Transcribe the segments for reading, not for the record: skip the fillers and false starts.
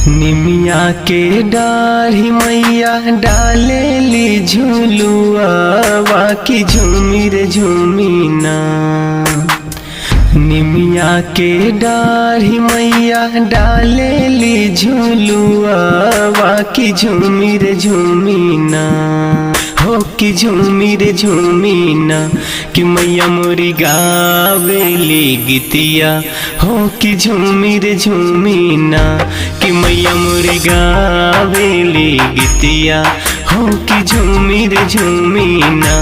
निमिया के डाढ़ी मैया डालेली झुलुआ बाकी झूमी रे झूमी ना। निमिया के डाढ़ी मैया डालेली झुलुआ बाकी झूमी रे झूमी ना। हो कि झूमी रे झूमी ना कि मैया मोरी गावेली गीतिया। हो कि झूमी रे झूमी ना कि मैया मोरी गावेली गीतिया। हो कि झूमी रे झूमी ना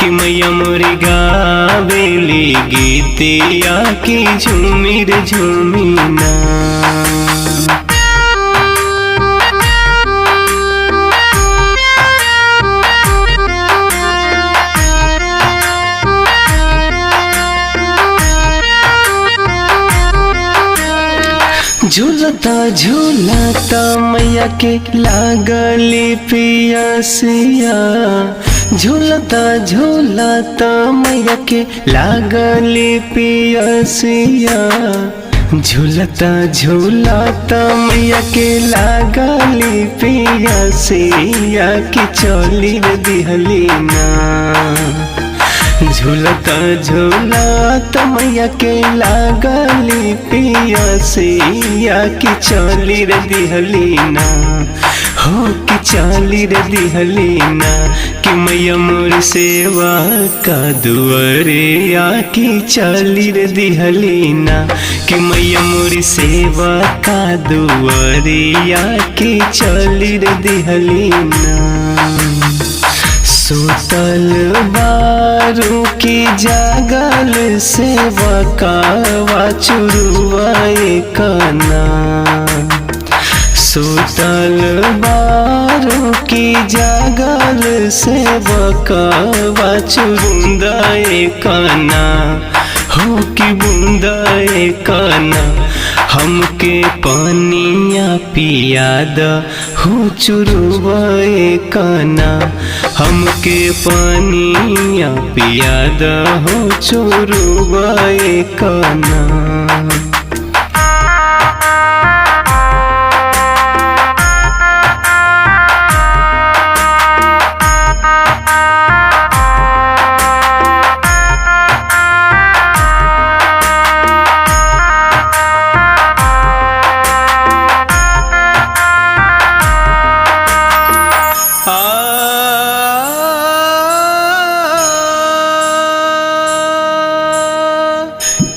कि मैया मोरी गावेली गीतिया कि झूमी रे झूमी ना। झूलता झूलता मैया के लागली पियसिया। झूलता झूलता मैया के लागली पियसिया। झूलता झूलता मैया के लागली पियसिया कि चली रे दिहली ना। झूलता झूलता मैया के लागली पियसिया कि चली रे दिहली ना। हो कि चली रे दिहली ना कि मैया मोर सेवा का दुआरिया कि चली रे दिहली ना कि मैया मोर सेवा का दुआरिया कि चली रे दिहली ना। सुतल बारू की जागल सेवकावा चुरुआए काना। सुतल बारू की जागल सेवकावा चुरुंदाए काना। हो कि बूंदाए काना हमके पानिया पियाद। हो चुरुआए काना हमके पानिया पियाद। हो चुरुआए काना।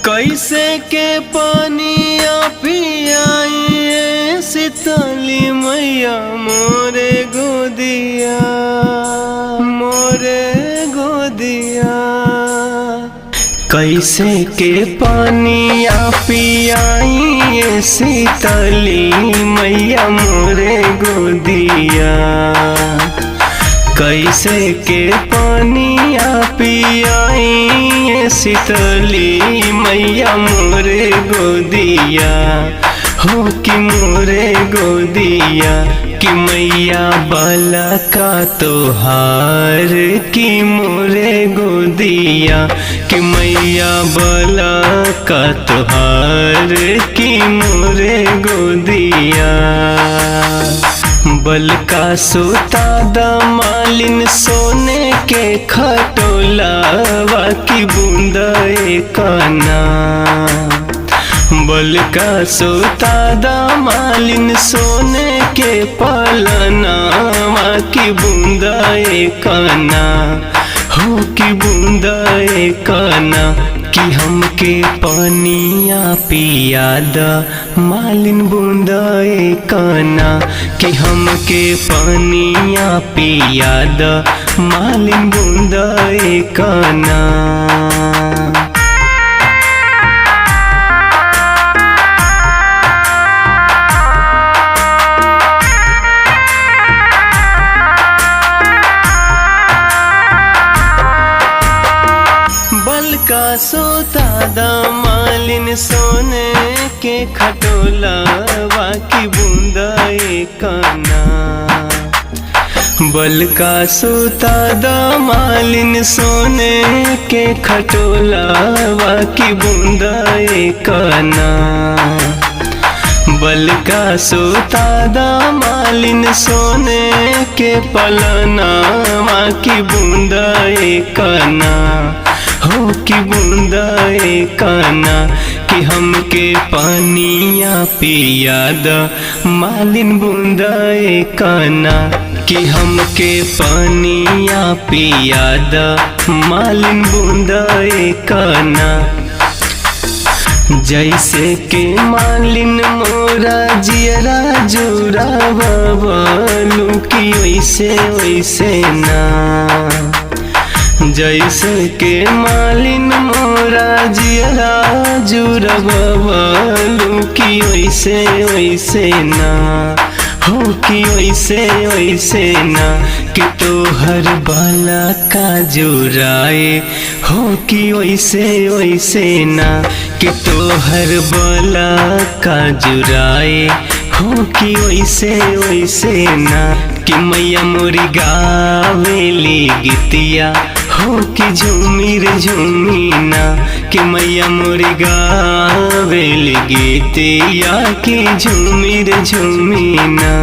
कैसे के पानिया पियाइए शीतली मैया मोरे गोदिया। मोरे गोदिया कैसे के पानिया पियाइए शीतली मैया मोरे गोदिया। कैसे के पानिया पियाई शीतली मैया मोरे गोदिया। हो कि मोरे गोदिया कि मैया बाला का तोहार कि मोरे गोदिया कि मैया बाला का तोहार कि मोरे गोदिया। बल का सोता मालिन सोने के खटोलावा की बूंदाए काना। बल का सोता मालिन सोने के पलनावा की बूंदाए काना। हो कि बूंदाए काना कि हमके पानिया पियाद। मालिन बूंदाए काना कि हमके पानिया पियाद। मालिन बूंदाए काना। बल का सोता मालिन सोने के खटोला वाकी बूंदा काना। बल का सोता मालिन सोने के खटोला वाकी बूंदा काना। बल का सोता मालिन सोने के पलना वाकी बूंदा काना। हो कि बूंदा काना कि हमके पानिया पिया द मालिन बूंदा काना। कि हमके पानिया पिया द मालिन बूंदा काना। जैसे के मालिन मोरा जियरा जुरा बालू की वैसे वैसे ना। जैसे के मालिन मोरा जियरा जुरा बालू की वैसे वैसे ना। हो कि वैसे वैसे ना कि तोहर बाला का जुराए। हो कि वैसे वैसे ना कि तोहर बाला का जुराए। हो कि वैसे वैसे ना कि मैया मोरी गावेली गीतिया। हो कि झूमी रे झूमी ना कि मैया मोरी गावेली गीतिया कि झूमी रे झूमी ना।